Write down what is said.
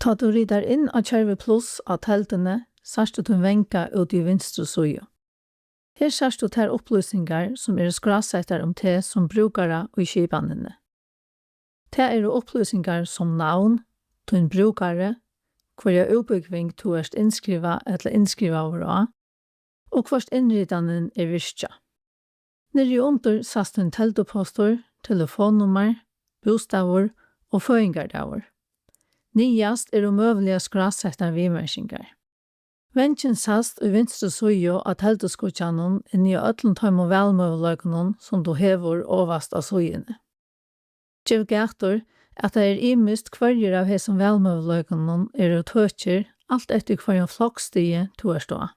Ta du ridar inn av Kjærvi Plus av teltene, sarst du venka ut i vinstre sujo. Her sarst du ter opplysningar som skrasettar te som brukare og i skipanene. Det opplysningar som navn, tun brukare, hver utbyggving du innskriva eller innskriva over av, og hvort innridanen virkja. Nere under sast en teltopostor, telefonnummer, bostavur og føyingardavur. Niast møvelige skrasettar vimersingar. Vensjen sast i vinstre sujo av teltoskutjanon inni i ötlund tøym og velmøveløgnon som du hevur ovast av sujene. Gjev gator at det imist hverjer av hesum velmøveløgnon tøkjer alt etter hverjan flokkstige du stå.